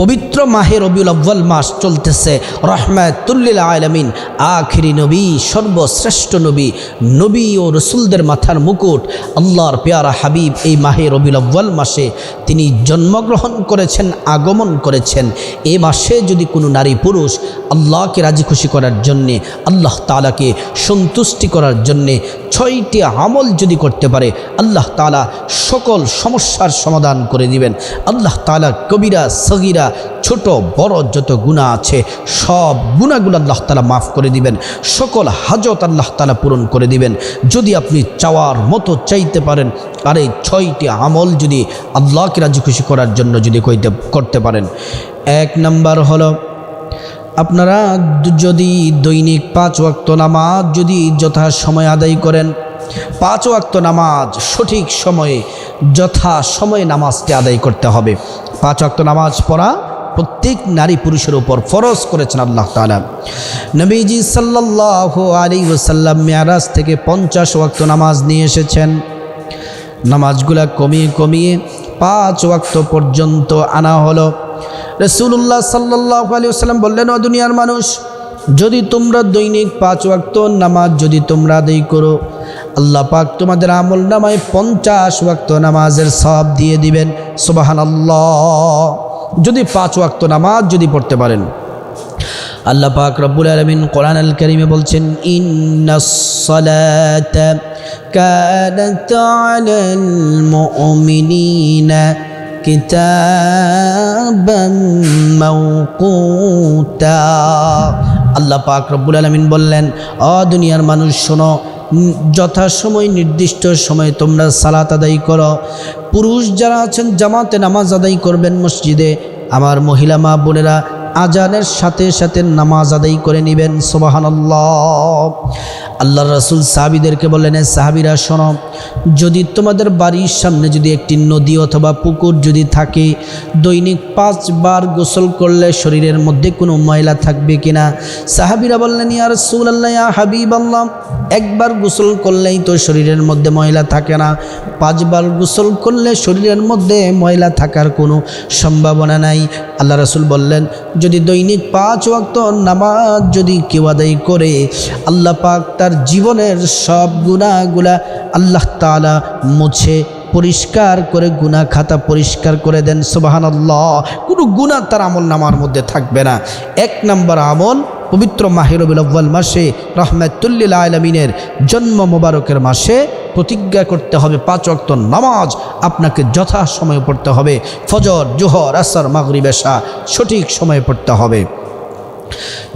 পবিত্র মাহে রবিউল আউয়াল মাস চলতেছে, রহমাতুল লিল আলামিন, আখিরি নবী, সর্বশ্রেষ্ঠ নবী, নবী ও রসুলদের মাথার মুকুট, আল্লাহর পেয়ারা হাবিব এই মাহে রবিউল আউয়াল মাসে তিনি জন্মগ্রহণ করেছেন, আগমন করেছেন। এই মাসে যদি কোনো নারী পুরুষ আল্লাহকে রাজি খুশি করার জন্যে, আল্লাহ তাআলাকে সন্তুষ্টি করার জন্যে 6টি আমল যদি করতে পারে, আল্লাহ তাআলা সকল সমস্যার সমাধান করে দিবেন। আল্লাহ তাআলা কবিরা সগীরা ছোট বড় যত গুনাহ আছে সব গুনাহগুলো আল্লাহ তাআলা মাফ করে দিবেন, সকল হাজত আল্লাহ তাআলা পূরণ করে দিবেন যদি আপনি চাওয়ার মতো চাইতে পারেন। আর এই 6টি আমল যদি আল্লাহকে রাজি খুশি করার জন্য যদি করতে পারেন। 1 নাম্বার হলো, আপনারা যদি দৈনিক 5 ওয়াক্ত নামাজ যদি যথা সময়ে আদায় করেন, 5 ওয়াক্ত নামাজ সঠিক সময়ে যথা সময়ে নামাজটি আদায় করতে হবে। 5 ওয়াক্ত নামাজ পড়া প্রত্যেক নারী পুরুষের উপর ফরজ করেছেন আল্লাহ তাআলা। নবীজি সাল্লাল্লাহু আলাইহি ওয়াসাল্লাম মিরাজ থেকে 50 ওয়াক্ত নামাজ নিয়ে এসেছেন। নামাজগুলা কমিয়ে কমিয়ে 5 ওয়াক্ত পর্যন্ত আনা হলো। রাসূলুল্লাহ সাল্লাল্লাহু আলাইহি ওয়াসাল্লাম বললেন, ও দুনিয়ার মানুষ, যদি তোমরা দৈনিক 5 ওয়াক্ত নামাজ যদি তোমরা আদায় করো, আল্লাহ পাক তোমাদের আমল নামায় 50 ওয়াক্ত নামাজের সওয়াব দিয়ে দিবেন। সুবহানাল্লাহ। যদি 5 ওয়াক্ত নামাজ যদি পড়তে পারেন, আল্লাহ পাক রব্বুল আলামিন কোরআন আল কারীমে বলছেন, ইন্নাস সালাতা কানাত আলাল মুমিনিনা কিতাবাম মাওকুতা। আল্লাহ পাক রব্বুল আলামিন বললেন, ও দুনিয়ার মানুষ শোনো, যথাসময় নির্দিষ্ট সময়ে তোমরা সালাত আদায় করো। পুরুষ যারা আছেন জামাতে নামাজ আদায় করবেন মসজিদে, আমার মহিলা মা বোনেরা আজানের সাথে সাথে নামাজ আদায় করে নেবেন। সুবহানাল্লাহ। আল্লাহর রাসূল সাহাবীদেরকে বললেন, সাহাবীরা শোনো, যদি তোমাদের বাড়ির সামনে যদি একটি নদী অথবা পুকুর যদি থাকে, দৈনিক 5 বার গোসল করলে শরীরের মধ্যে কোনো ময়লা থাকবে কিনা? সাহাবীরা বললেন, ইয়া রাসূলুল্লাহ, ইয়া হাবিবাল্লাহ, একবার গোসল করলেই তো শরীরের মধ্যে ময়লা থাকে না, 5 বার গোসল করলে শরীরের মধ্যে ময়লা থাকার কোনো সম্ভাবনা নাই। আল্লাহ রাসূল বললেন, যদি দৈনিক 5 ওয়াক্ত নামাজ যদি কেউ আদায় করে, আল্লাহ পাক তার জীবনের সব গুনাহগুলা আল্লাহ তাআলা মুছে পরিষ্কার করে গুনাহ খাতা পরিষ্কার করে দেন। সুবহানাল্লাহ। কোনো গুনাহ তার আমল নামার মধ্যে থাকবে না। 1 নম্বর আমল, পবিত্র মাহে রবিউল আউয়াল মাসে রহমাতুল লিল আলামিনের জন্ম মোবারকের মাসে প্রতিজ্ঞা করতে হবে 5 ওয়াক্ত নামাজ আপনাকে যথা সময়ে পড়তে হবে। ফজর, জোহর, আসর, মাগরিব, এশা সঠিক সময়ে পড়তে হবে।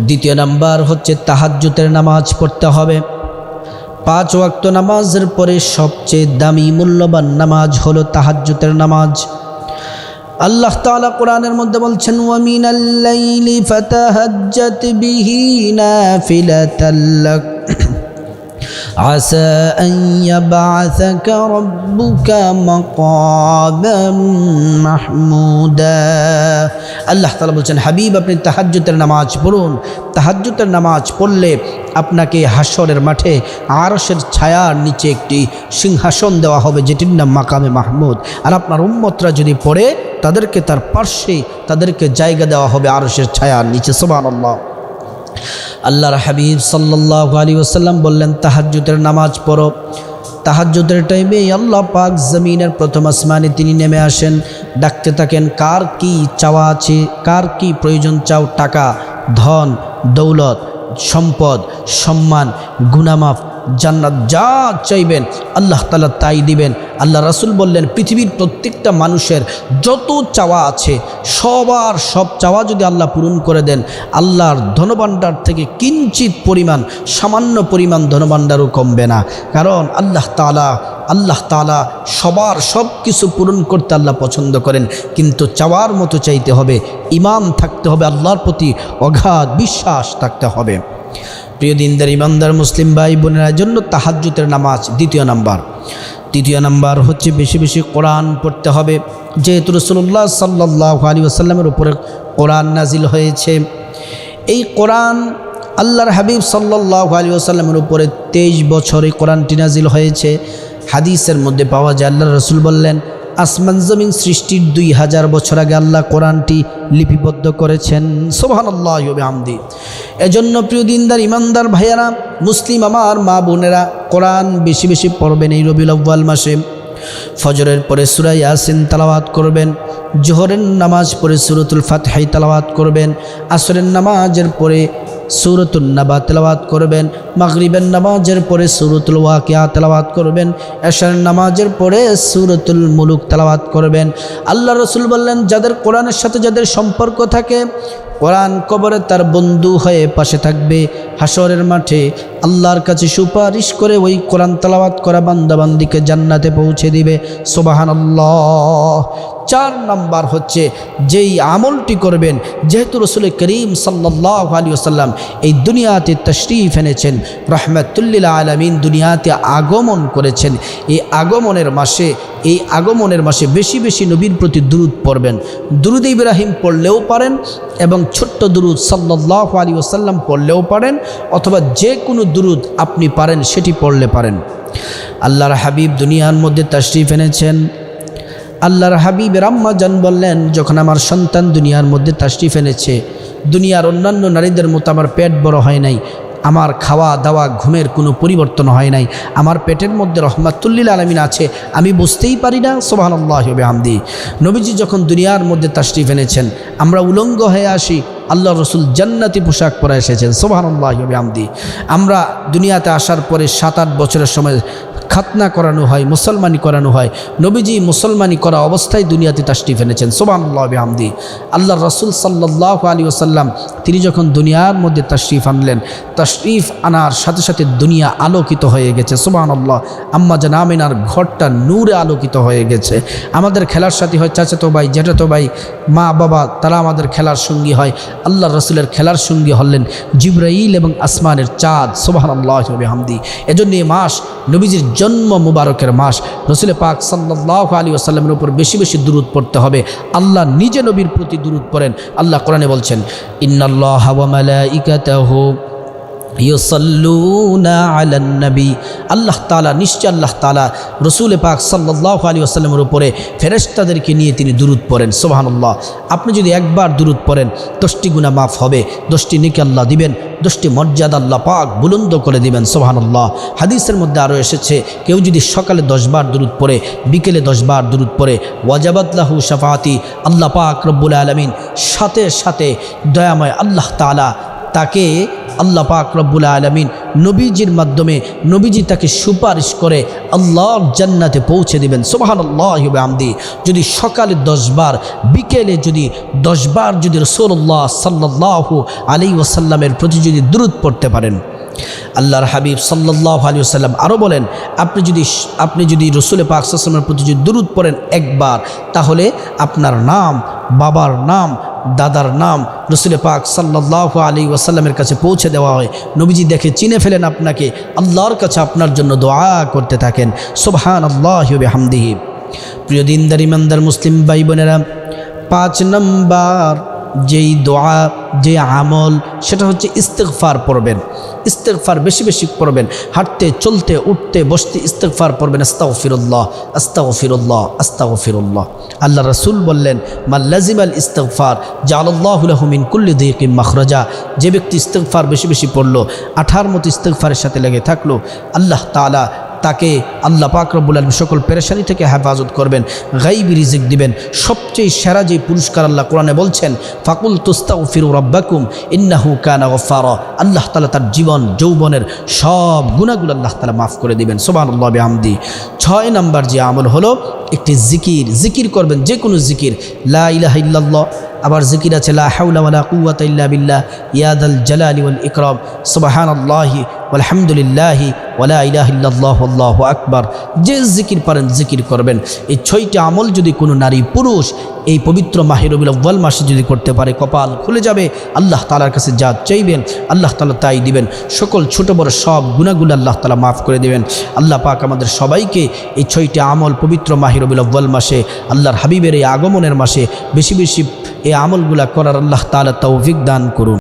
2 নাম্বার হচ্ছে তাহাজ্জুদের নামাজ পড়তে হবে। 5 ওয়াক্ত নামাজের পরে সবচেয়ে দামি মূল্যবান নামাজ হলো তাহাজ্জুদের নামাজ। আল্লাহ তাআলা কোরআনের মধ্যে বলছেন, ওয়া মিনাল লাইলি ফাতাহাজ্জাত বিহি নাফিলাতাল লাক আসা আন ইয়াবআসাকা রাব্বুকা মাকামান মাহমুদা। আল্লাহ তাআলা বলছেন, হাবিব আপনি তাহাজ্জুদের নামাজ পড়ুন। তাহাজ্জুদের নামাজ পড়লে আপনাকে হাশরের মাঠে আরশের ছায়ার নিচে একটি সিংহাসন দেওয়া হবে, যেটির নাম মাকামে মাহমুদ। আর আপনার উম্মতরা যদি পড়ে, তাদেরকে তার পার্শ্বে তাদেরকে জায়গা দেওয়া হবে আরশের ছায়ার নিচে। সুবহানাল্লাহ। আল্লাহর হাবিব সাল্লাল্লাহু আলাইহি ওয়াসাল্লাম বললেন, তাহাজ্জুদের নামাজ পড়ো। তাহাজ্জুদের টাইমে আল্লাহ পাক জমিনের প্রথম আসমানে তিনি নেমে আসেন, ডাকতে থাকেন, কার কি চাওয়া আছে, কার কি প্রয়োজন চাও, টাকা, ধন, দৌলত, সম্পদ, সম্মান, গুনামাফ, জান্নাত, যা চাইবেন আল্লাহ তাআলা তাই দিবেন। আল্লাহ রাসূল বললেন, পৃথিবীর প্রত্যেকটা মানুষের যত চাওয়া আছে সবার সব চাওয়া যদি আল্লাহ পূরণ করে দেন, আল্লাহর ধনভাণ্ডার থেকে কিঞ্চিত পরিমাণ, সামান্য পরিমাণ ধনভাণ্ডারও কমবে না। কারণ আল্লাহ তাআলা সবার সব কিছু পূরণ করতে আল্লাহ পছন্দ করেন, কিন্তু চাওয়ার মতো চাইতে হবে, ঈমান থাকতে হবে, আল্লাহর প্রতি অগাধ বিশ্বাস থাকতে হবে। প্রিয় দিনদার ইমানদার মুসলিম ভাই বোনেরা জন্য তাহাজ্জুদের নামাজ 2 নাম্বার। 3 নাম্বার হচ্ছে বেশি বেশি কোরআন পড়তে হবে। যেহেতু রাসূলুল্লাহ সাল্লাল্লাহু আলাইহি ওয়াসাল্লামের উপরে কোরআন নাজিল হয়েছে, এই কোরআন আল্লাহর হাবিব সাল্লাল্লাহু আলাইহি ওয়াসাল্লামের উপরে 23 বছরে কোরআনটি নাজিল হয়েছে। হাদিসের মধ্যে পাওয়া যায়, আল্লাহর রাসূল বললেন, আসমান জমিন সৃষ্টির 2000 বছর আগে আল্লাহ কোরআনটি লিপিবদ্ধ করেছেন। সুবহানাল্লাহি ওয়া বিহামদি। এজন্য প্রিয় দিনদার ইমানদার ভাইয়ারা, মুসলিম আমার মা বোনেরা, কোরআন বেশি বেশি পড়বেন এই রবিউল আউয়াল মাসে। ফজরের পরে সূরা ইয়াসিন তেলাওয়াত করবেন, জোহরের নামাজ পড়ে সূরাতুল ফাতহা তেলাওয়াত করবেন, আসরের নামাজের পরে সূরাতুন নাবা তেলাওয়াত করবেন, মাগরিবের নামাজের পরে সূরাতুল ওয়াকিয়া তেলাওয়াত করবেন, এশারের নামাজের পরে সূরাতুল মুলুক তেলাওয়াত করবেন। আল্লাহ রাসূল বললেন, যাদের কোরআনের সাথে যাদের সম্পর্ক থাকে, কোরআন কবরে তার বন্ধু হয়ে পাশে থাকবে, হাসরের মাঠে আল্লাহর কাছে সুপারিশ করে ওই কোরআন তেলাওয়াত করা বান্দাবান্দিকে জান্নাতে পৌঁছে দিবে। সুবহানাল্লাহ। 4 নাম্বার হচ্ছে যেই আমলটি করবেন, যেহেতু রাসূল করিম সাল্লাল্লাহু আলাইহি ওয়াসাল্লাম এই দুনিয়াতে তাশরীফ এনেছেন, রাহমাতুল লিল আলামিন দুনিয়াতে আগমন করেছেন, এই আগমনের মাসে বেশি বেশি নবীর প্রতি দুরূদ পড়বেন। দুরূদ ইব্রাহিম পড়লেও পারেন এবং ছোট্ট দুরূদ সাল্লাল্লাহু আলাইহি ওয়াসাল্লাম পড়লেও পারেন, অথবা যে কোনো দুরূদ আপনি পারেন সেটি পড়লে পারেন। আল্লাহর হাবিব দুনিয়ার মধ্যে তাশরীফ এনেছেন। আল্লাহর হাবিবের আম্মা জান বললেন, যখন আমার সন্তান দুনিয়ার মধ্যে তাশরীফ এনেছে, দুনিয়ার অন্যান্য নারীদের মতো আমার পেট বড় হয় নাই, আমার খাওয়া দাওয়া ঘুমের কোনো পরিবর্তন হয় নাই, আমার পেটের মধ্যে রহমাতুল লিল আলামিন আছে, আমি বুঝতেই পারি না। সুবহানাল্লাহি ওয়া বিহামদি। নবীজি যখন দুনিয়ার মধ্যে তাশরীফ এনেছেন, আমরা উলঙ্গ হয়ে আসি, আল্লাহ রসুল জান্নাতি পোশাক পরে এসেছেন। সুবহানাল্লাহি ওয়া বিহামদি। আমরা দুনিয়াতে আসার পরে 7-8 বছরের সময় খাতনা করানো হয়, মুসলমানি করানো হয়। নবীজি মুসলমানি করা অবস্থায় দুনিয়াতে তাশরীফ এনেছেন। সুবহানাল্লাহি ওয়া বিহামদি। আল্লাহ রাসূল সাল্লাল্লাহু আলাইহি ওয়াসাল্লাম তিনি যখন দুনিয়ার মধ্যে তাশরীফ আনলেন, তাশরীফ আনার সাথে সাথে দুনিয়া আলোকিত হয়ে গেছে। সুবহানাল্লাহ। আম্মা জান আমিনার ঘরটা নূরে আলোকিত হয়ে গেছে। আমাদের খেলার সাথী হয় চাচাতো ভাই, জ্যাঠাতো ভাই, মা বাবা, তারা আমাদের খেলার সঙ্গী হয়। আল্লাহ রাসূলের খেলার সঙ্গী হলেন জিবরাইল এবং আসমানের চাঁদ। সুবহানাল্লাহি ওয়া বিহামদি। এজন্য এই মাস নবীজির জন্ম মুবারকের মাস। রাসূল পাক সাল্লাল্লাহু আলাইহি ওয়াসাল্লামের উপর বেশি বেশি দুরূদ পড়তে হবে। আল্লাহ নিজে নবীর প্রতি দুরূদ পড়েন। আল্লাহ কোরআনে বলছেন, ইন্নাল্লাহা ওয়া মালাইকাতাহু ইউসাল্লুনা আলান নবী। আল্লাহ তাআলা, নিশ্চয় আল্লাহ তাআলা রাসূল পাক সাল্লাল্লাহু আলাইহি ওয়াসাল্লামের উপরে ফেরেশতাদেরকে নিয়ে তিনি দুরূদ পড়েন। সুবহানাল্লাহ। আপনি যদি একবার দুরূদ পড়েন 10টি গুনাহ মাফ হবে, 10টি নেকি আল্লাহ দিবেন, 10টি মর্যাদা আল্লাহ পাক বুলন্দ করে দিবেন। সুবহানাল্লাহ। হাদিসের মধ্যে আরও এসেছে, কেউ যদি সকালে 10 বার দুরূদ পড়ে, বিকেলে 10 বার দুরূদ পড়ে, ওয়াজাবাত লাহু শাফাআতি, আল্লাহ পাক রব্বুল আলামিন সাথে সাথে দয়াময় আল্লাহ তাআলা তাকে, আল্লাহ পাক রব্বুল আলামিন নবীজির মাধ্যমে, নবীজি তাকে সুপারিশ করে আল্লাহর জান্নাতে পৌঁছে দিবেন। সুবহানাল্লাহি ওয়া বিহামদি। যদি সকালে 10 বার, বিকেলে যদি 10 বার যদি রাসূলুল্লাহ সাল্লাল্লাহু আলাইহি ওয়াসাল্লামের প্রতি যদি দুরূদ পড়তে পারেন, আল্লাহর হাবিব সাল্লাল্লাহু আলাইহি ওয়াসাল্লাম আরও বলেন, আপনি যদি রাসূল পাক সাল্লাল্লাহু আলাইহি ওয়াসাল্লামের প্রতি যদি দুরূদ পড়েন একবার, তাহলে আপনার নাম, বাবার নাম, দাদার নাম রাসূল পাক সাল্লাল্লাহু আলাইহি ওয়াসাল্লামের কাছে পৌঁছে দেওয়া হয়। নবীজি দেখে চিনে ফেলেন আপনাকে, আল্লাহর কাছে আপনার জন্য দোয়া করতে থাকেন। সুবহানাল্লাহি ওয়া বিহামদিহি। প্রিয় দিনদার ইমানদার মুসলিম ভাই বোনেরা, 5 নম্বর যেই দোয়া, যে আমল, সেটা হচ্ছে ইস্তিগফার পড়বেন। ইস্তিগফার বেশি বেশি পড়বেন। হাঁটতে, চলতে, উঠতে, বসতে ইস্তিগফার পড়বেন। আস্তাগফিরুল্লাহ, আস্তাগফিরুল্লাহ, আস্তাগফিরুল্লাহ। আল্লাহ রাসূল বললেন, মান লাজিমাল ইস্তিগফার জাআলাল্লাহু লাহু মিন কুল্লি যিকিম মাখরাজা। যে ব্যক্তি ইস্তিগফার বেশি বেশি পড়লো, আঠার মতো ইস্তিগফারের সাথে লেগে থাকলো, আল্লাহ তাআলা তাকে, আল্লাহ পাক রব্বুল আলামিন সকল পেরেশানি থেকে হেফাজত করবেন, গায়বী রিজিক দিবেন। সবচেয়ে সেরা যে পুরস্কার আল্লাহ কোরআনে বলছেন, ফাকুল তুস্তাগফিরু রাব্বাকুম ইন্নাহু কানা গফফারা। আল্লাহ তাআলা তার জীবন যৌবনের সব গুনাহগুলো আল্লাহ তাআলা মাফ করে দিবেন। সুবহানাল্লাহি বিহামদি। 6 নম্বর যে আমল হলো একটি জিকির করবেন, যে কোনো জিকির। লা ইলাহা ইল্লাল্লাহ, আবার জিকির আছে লা হাওলা ওয়ালা কুওয়াতা ইল্লা বিল্লাহ, ইয়াদাল জালালি ওয়াল ইকরাম, সুবহানাল্লাহি আলহামদুলিল্লাহি ওয়ালা ইলাহা ইল্লাল্লাহু আল্লাহু আকবার। যে জিকির পারেন জিকির করবেন। এই 6টি আমল যদি কোনো নারী পুরুষ এই পবিত্র মাহে রবিউল আউয়াল মাসে যদি করতে পারে, কপাল খুলে যাবে। আল্লাহ তাআলার কাছে যা চাইবেন আল্লাহ তাআলা তাই দিবেন। সকল ছোট বড় সব গুনাহগুলো আল্লাহ তাআলা মাফ করে দিবেন। আল্লাহ পাক আমাদের সবাইকে এই 6টি আমল পবিত্র মাহে রবিউল আউয়াল মাসে, আল্লাহর হাবিবের এই আগমনের মাসে বেশি বেশি এই আমলগুলা করার আল্লাহ তাআলা তৌফিক দান করুন।